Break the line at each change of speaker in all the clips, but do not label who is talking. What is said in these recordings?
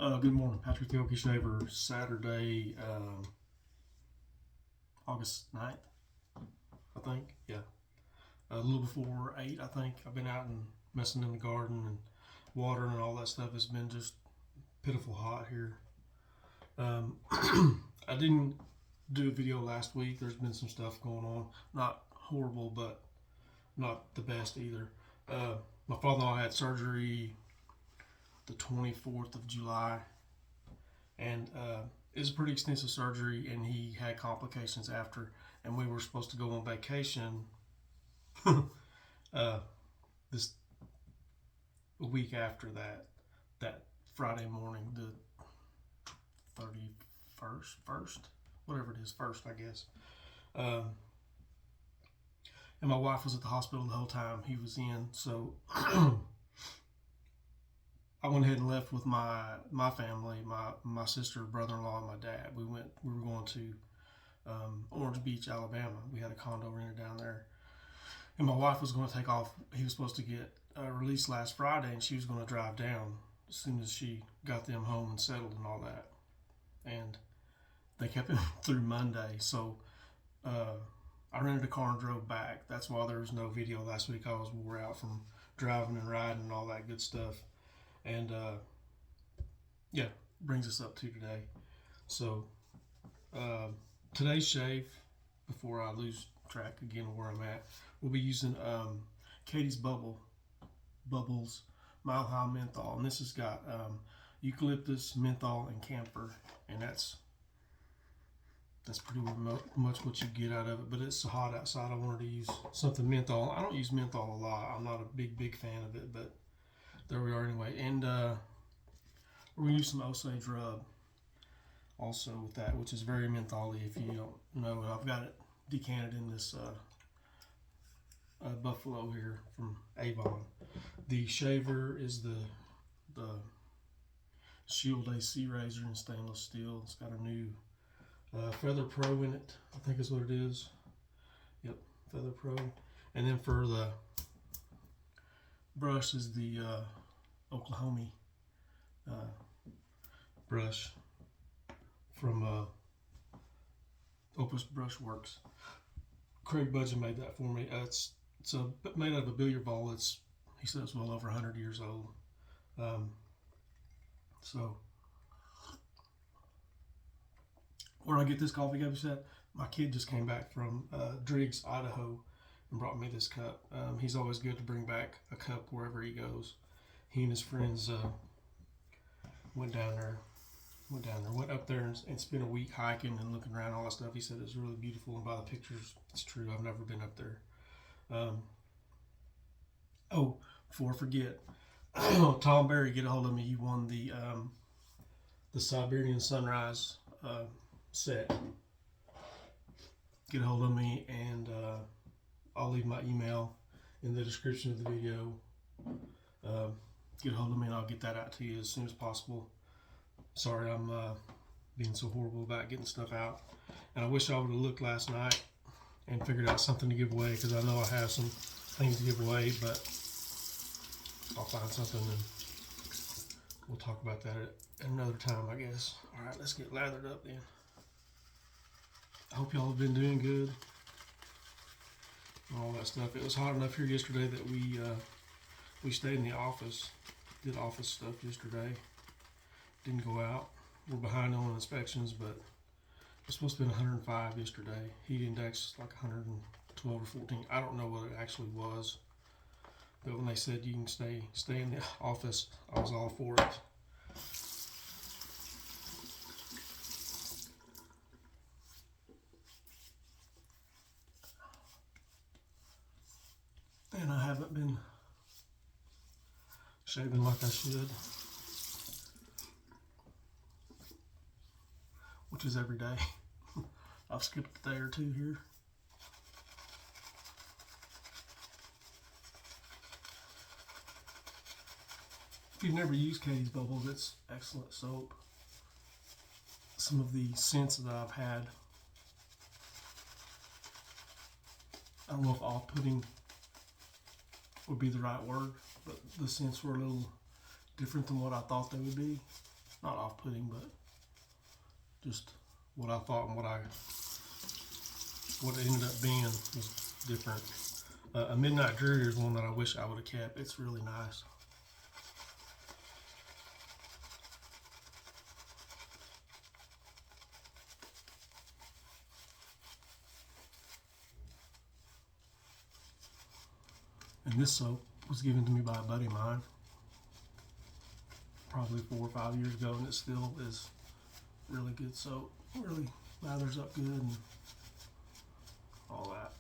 Good morning, Patrick the Okie Shaver. Saturday, August 9th, I think. Yeah, a little before 8, I think. I've been out and messing in the garden and watering and all that stuff. It's been just pitiful hot here. I didn't do a video last week. There's been some stuff going on. Not horrible, but not the best either. My father-in-law had surgery the 24th of July, and it was a pretty extensive surgery, and he had complications after, and we were supposed to go on vacation this week after that Friday morning, the 31st, whatever it is, first, I guess. And my wife was at the hospital the whole time he was in, so I went ahead and left with my family, my sister, brother-in-law, and my dad. We were going to Orange Beach, Alabama. We had a condo rented down there, and my wife was going to take off. He was supposed to get released last Friday, and she was going to drive down as soon as she got them home and settled and all that. And they kept him through Monday, so I rented a car and drove back. That's why there was no video last week. I was wore out from driving and riding and all that good stuff. And yeah, brings us up to today. So today's shave, before I lose track again of where I'm at, we'll be using Catie's Bubbles Mile High Menthol, and this has got eucalyptus, menthol, and camphor, and that's pretty much what you get out of it. But it's hot outside. I wanted to use something menthol. I don't use menthol a lot. I'm not a big fan of it, but there we are anyway. And we're going to use some Osage Rub also with that, which is very mentholy if you don't know. I've got it decanted in this Buffalo here from Avon. The shaver is the Shield AC razor in stainless steel. It's got a new Feather Pro in it, I think is what it is. Yep, Feather Pro. And then for the brush is the Oklahomie brush from Opus Brushworks. Craig Budgeon made that for me. It's made out of a billiard ball. He said it's well over 100 years old. So where I get this coffee cup set, my kid just came back from Driggs, Idaho, and brought me this cup. He's always good to bring back a cup wherever he goes. He and his friends went up there and spent a week hiking and looking around, all that stuff. He said it was really beautiful, and by the pictures, it's true. I've never been up there. Oh, before I forget, Tom Berry, get a hold of me. You won the Siberian Sunrise set. Get a hold of me, and I'll leave my email in the description of the video. Get a hold of me and I'll get that out to you as soon as possible. Sorry I'm being so horrible about getting stuff out, and I wish I would have looked last night and figured out something to give away, because I know I have some things to give away, but I'll find something and we'll talk about that at another time, I guess. Alright, let's get lathered up then. I hope y'all have been doing good and all that stuff. It was hot enough here yesterday that we stayed in the office, did office stuff yesterday. Didn't go out. We're behind on inspections, but it's supposed to be 105 yesterday. Heat index like 112 or 14. I don't know what it actually was, but when they said you can stay in the office, I was all for it. And I haven't been shaving like I should, which is every day. I've skipped a day or two here. If you've never used Catie's Bubbles, it's excellent soap. Some of the scents that I've had, I don't know if off-putting would be the right word, but the scents were a little different than what I thought they would be. not off-putting, but just what I thought and what it ended up being was different. A Midnight Dreary is one that I wish I would have kept. It's really nice. And this soap was given to me by a buddy of mine probably 4 or 5 years ago, and it still is really good soap. It really lathers up good and all that.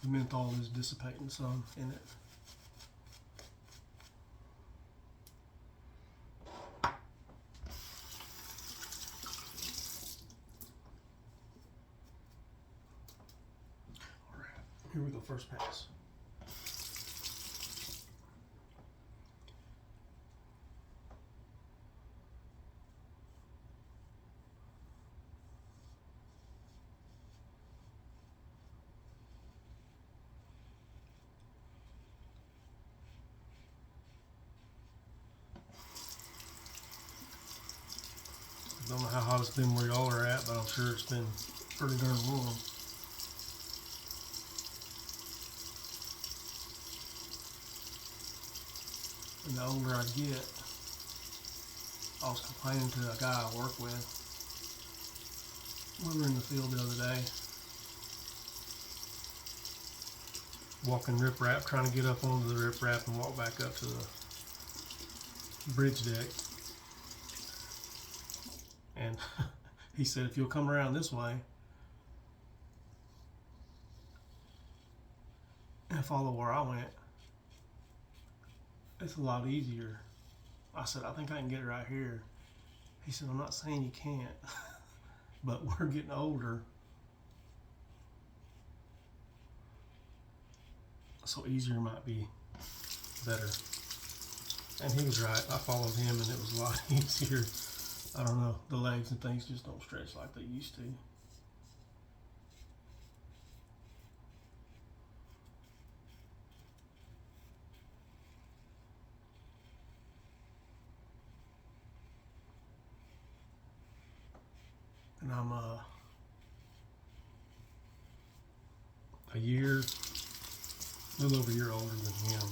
The menthol is dissipating some in it. Alright, here we go, first pass. I don't know how hot it's been where y'all are at, but I'm sure it's been pretty darn warm. And the older I get, I was complaining to a guy I work with. We were in the field the other day, walking riprap, trying to get up onto the riprap and walk back up to the bridge deck. And he said, if you'll come around this way and follow where I went, it's a lot easier. I said, I think I can get it right here. He said, I'm not saying you can't, but we're getting older, so easier might be better. And he was right. I followed him and it was a lot easier. I don't know, the legs and things just don't stretch like they used to. And I'm a little over a year older than him.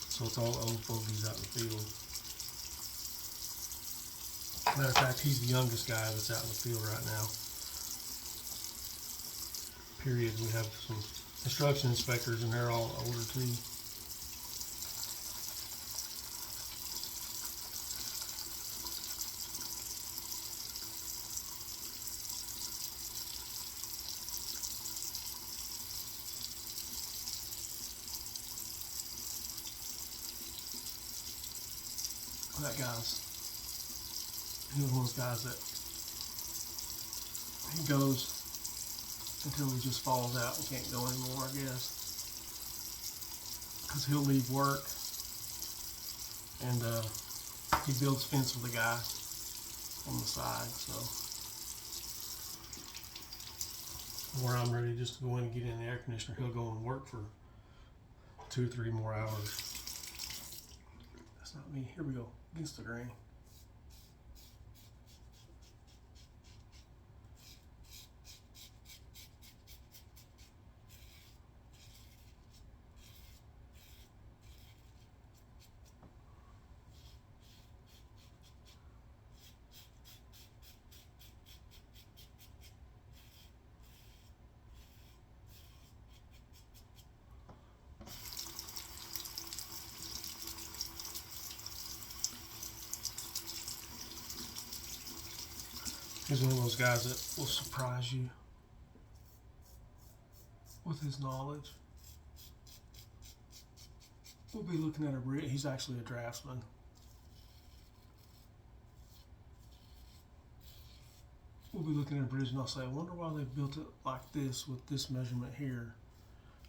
So it's all old fogies out in the field. Matter of fact, he's the youngest guy that's out in the field right now. Period. We have some construction inspectors and they're all older too. That guy's, he was one of those guys that he goes until he just falls out and can't go anymore, I guess. Because he'll leave work and he builds fence with a guy on the side. So where I'm ready just to go in and get in the air conditioner, he'll go and work for 2 or 3 more hours. That's not me. Here we go. Against the grain. He's one of those guys that will surprise you with his knowledge. We'll be looking at a bridge. He's actually a draftsman. We'll be looking at a bridge and I'll say, I wonder why they built it like this with this measurement here.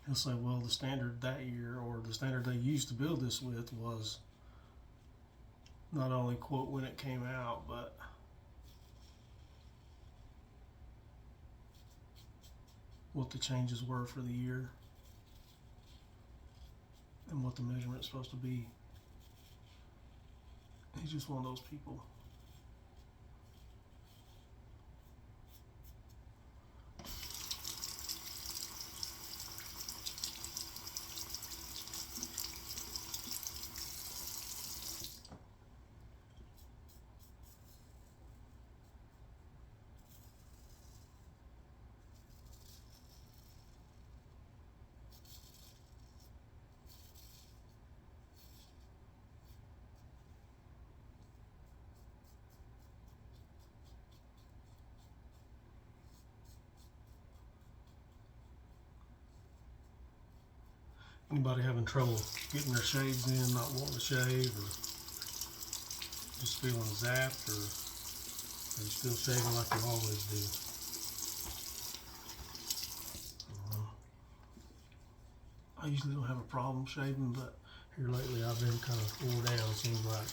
He'll say, well, the standard that year or the standard they used to build this with was not only quote when it came out, but what the changes were for the year and what the measurement's supposed to be. He's just one of those people. Anybody having trouble getting their shaves in, not wanting to shave, or just feeling zapped, or are you still shaving like you always do? I usually don't have a problem shaving, but here lately I've been kind of wore down, seems like.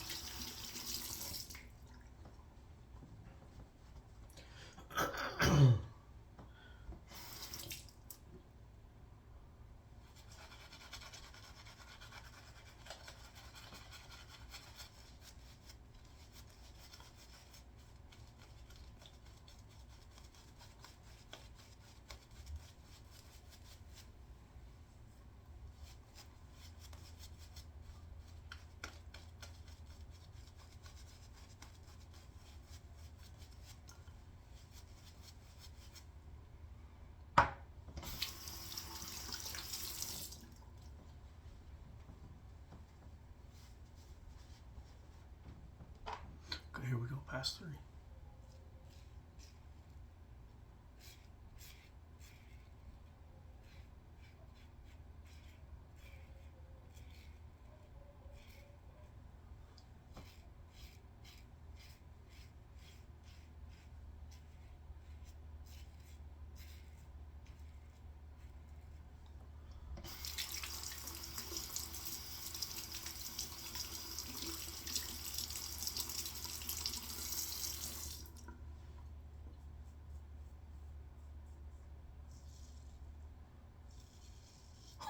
Okay, here we go, past 3.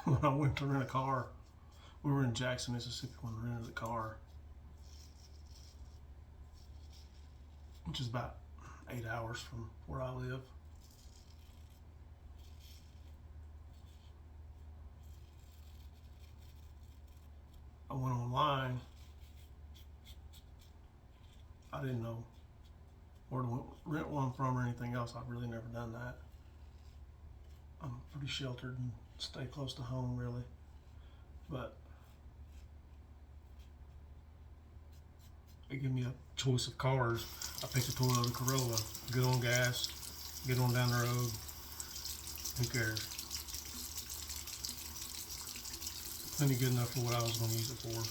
When I went to rent a car, we were in Jackson, Mississippi when we rented a car, which is about 8 hours from where I live. I went online. I didn't know where to rent one from or anything else. I've really never done that. I'm pretty sheltered and stay close to home, really. But they give me a choice of cars. I picked a Toyota Corolla. Good on gas, get on down the road. Who cares? Plenty good enough for what I was going to use it for.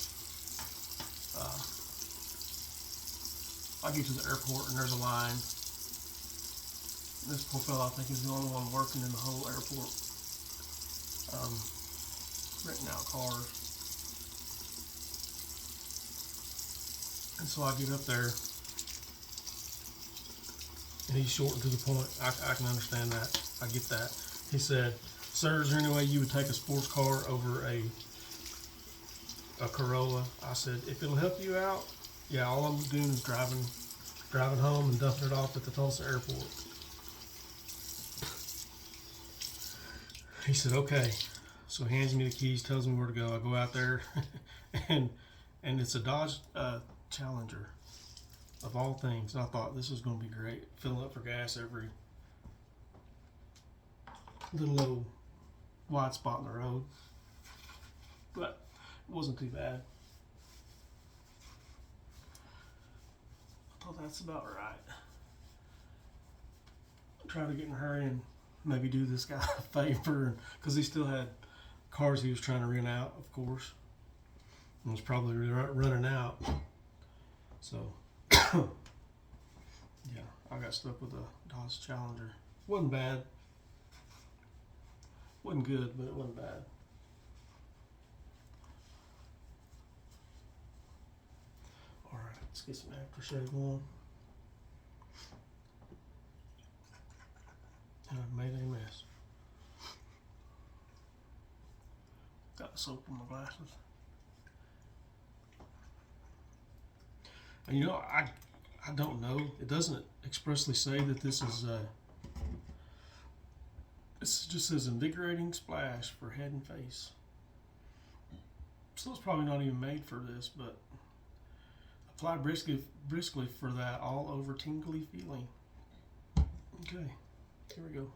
I get to the airport and there's a line. This poor fellow, I think, is the only one working in the whole airport, renting out cars. And so I get up there, and he's short and to the point. I can understand that. I get that. He said, "Sir, is there any way you would take a sports car over a Corolla?" I said, "If it'll help you out, yeah, all I'm doing is driving home and dumping it off at the Tulsa airport." He said, "Okay." So he hands me the keys, tells me where to go. I go out there, and it's a Dodge Challenger, of all things. And I thought this was going to be great, filling up for gas every little old wide spot in the road. But it wasn't too bad. I thought that's about right. Try to get in a hurry and maybe do this guy a favor, because he still had cars he was trying to rent out, of course, and was probably running out. So, yeah, I got stuck with a Dodge Challenger. Wasn't bad. Wasn't good, but it wasn't bad. All right, let's get some aftershave on. And I've made a mess. Got the soap on my glasses. And I don't know. It doesn't expressly say that this is this just says invigorating splash for head and face. So it's probably not even made for this, but apply briskly for that all over tingly feeling. Okay, here we go.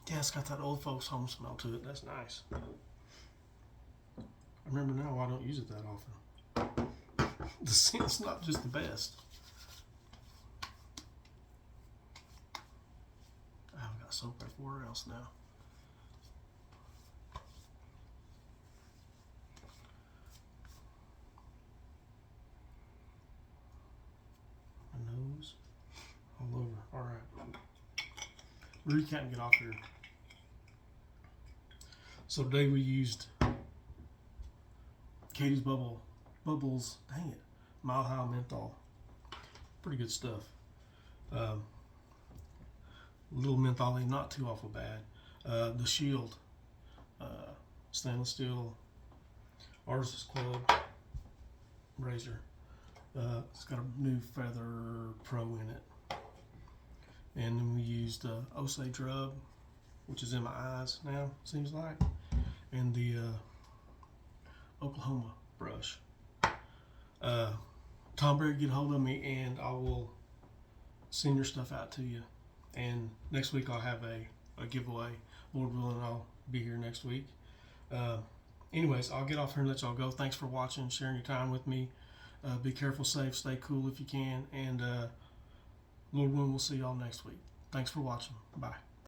Yeah, it's got that old folks home smell to it. That's nice. I remember now why I don't use it that often. The scent's not just the best. I've got soap everywhere else now. My nose, all over. All right. Really can't get off here. So today we used Catie's Bubbles, dang it, Mile High Menthol. Pretty good stuff. Little menthol, not too awful bad. The Shield, stainless steel Artists Club razor. It's got a new Feather Pro in it. And then we used Osage Rub, which is in my eyes now, seems like. And the Oklahomie brush. Tom Berry, get a hold of me and I will send your stuff out to you. And next week I'll have a giveaway. Lord willing, I'll be here next week. Anyways, I'll get off here and let y'all go. Thanks for watching, sharing your time with me. Be careful, safe, stay cool if you can. And Lord willing, we'll see y'all next week. Thanks for watching. Bye.